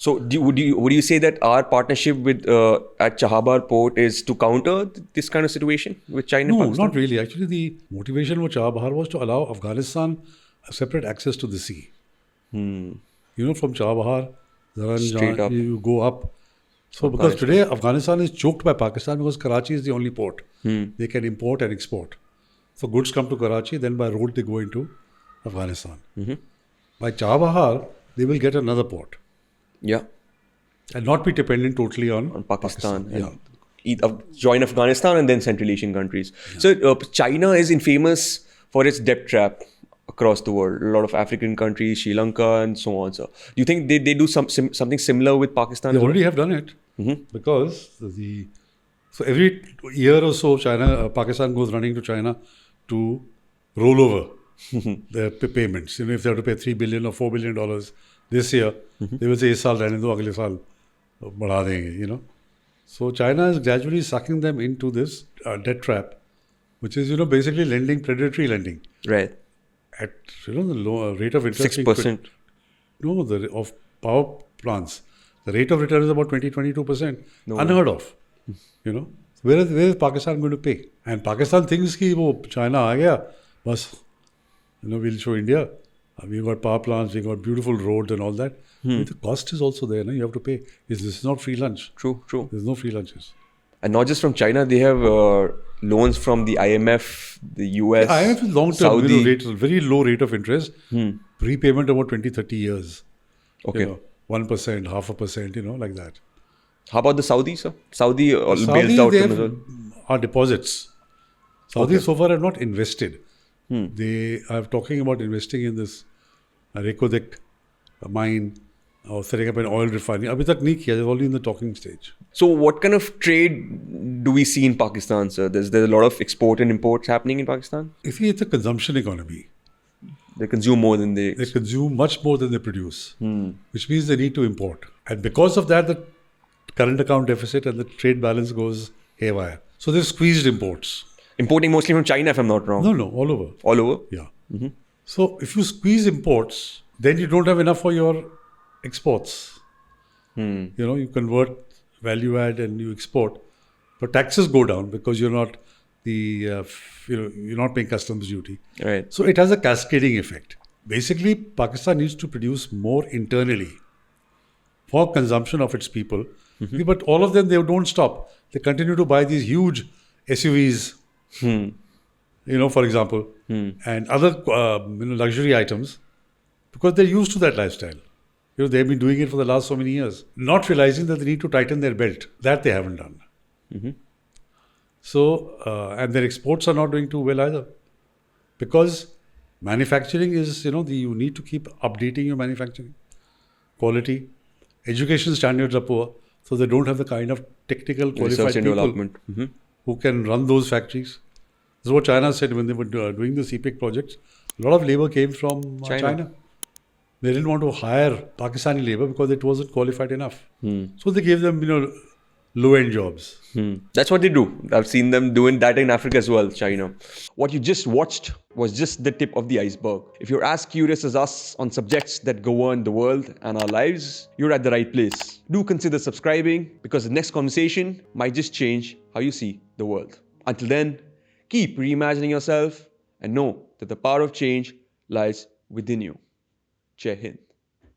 So would you say that our partnership with at Chahabar port is to counter this kind of situation with China and No, Pakistan? not really. Actually, the motivation for Chabahar was to allow Afghanistan a separate access to the sea. From Chabahar, Straight up. you go up. So because Afghanistan. today Afghanistan is choked by Pakistan because Karachi is the only port. They can import and export. So goods come to Karachi, then by road they go into Afghanistan. By Chabahar, they will get another port Yeah. and not be dependent totally on Pakistan. Yeah. Join Afghanistan and then Central Asian countries. So China is infamous for its debt trap across the world. A lot of African countries, Sri Lanka and so on. So do you think they do something similar with Pakistan? They as well? already have done it because so every year or so, Pakistan goes running to China to roll over their payments. If they have to pay $3 billion or $4 billion this year, they will say, "Is saal rehne do, agle saal badha denge." So China is gradually sucking them into this debt trap, which is basically lending, predatory lending Right. at the low rate of interest. 6%. No, of power plants, the rate of return is about 20-22%. Unheard of. Where is Pakistan going to pay? And Pakistan thinks कि वो China आ गया, बस, we'll show India. We got power plants, we got beautiful roads and all that. The cost is also there. You have to pay. This is not free lunch. True. There's no free lunches. And not just from China, they have loans from the IMF, the US, IMF is long term, Saudi. very low rate of interest. Prepayment about 20-30 years. Okay. 1%, 0.5%, like that. How about the Saudis, sir? Saudi bails Saudi, out they them have as well. our deposits. Saudi so far have not invested. They are talking about investing in this Rekodik mine or setting up an oil refinery. Abhi tak nahi kiya, they're only in the talking stage. So what kind of trade do we see in Pakistan, sir? There's a lot of export and imports happening in Pakistan. You see, it's a consumption economy. They consume more than they... They consume much more than they produce, which means they need to import. And because of that, the current account deficit and the trade balance goes haywire. So they've squeezed imports. Importing mostly from China, if I'm not wrong. No, all over. All over? Yeah. So if you squeeze imports, then you don't have enough for your exports. You convert value add and you export, but taxes go down because you're not you're not paying customs duty. Right. So it has a cascading effect. Basically, Pakistan needs to produce more internally for consumption of its people. But all of them, they don't stop. They continue to buy these huge SUVs, for example, and other luxury items because they're used to that lifestyle. They've been doing it for the last so many years, not realizing that they need to tighten their belt. That they haven't done. So, and their exports are not doing too well either. Because manufacturing is, you need to keep updating your manufacturing. Quality. Education standards are poor. So they don't have the kind of technical qualified Research and people development. who can run those factories. This is what China said when they were doing the CPEC projects. A lot of labor came from China. They didn't want to hire Pakistani labor because it wasn't qualified enough. So they gave them, low-end jobs. That's what they do. I've seen them doing that in Africa as well, China. What you just watched was just the tip of the iceberg. If you're as curious as us on subjects that govern the world and our lives, you're at the right place. Do consider subscribing because the next conversation might just change how you see the world. Until then, keep reimagining yourself and know that the power of change lies within you. Jai Hind.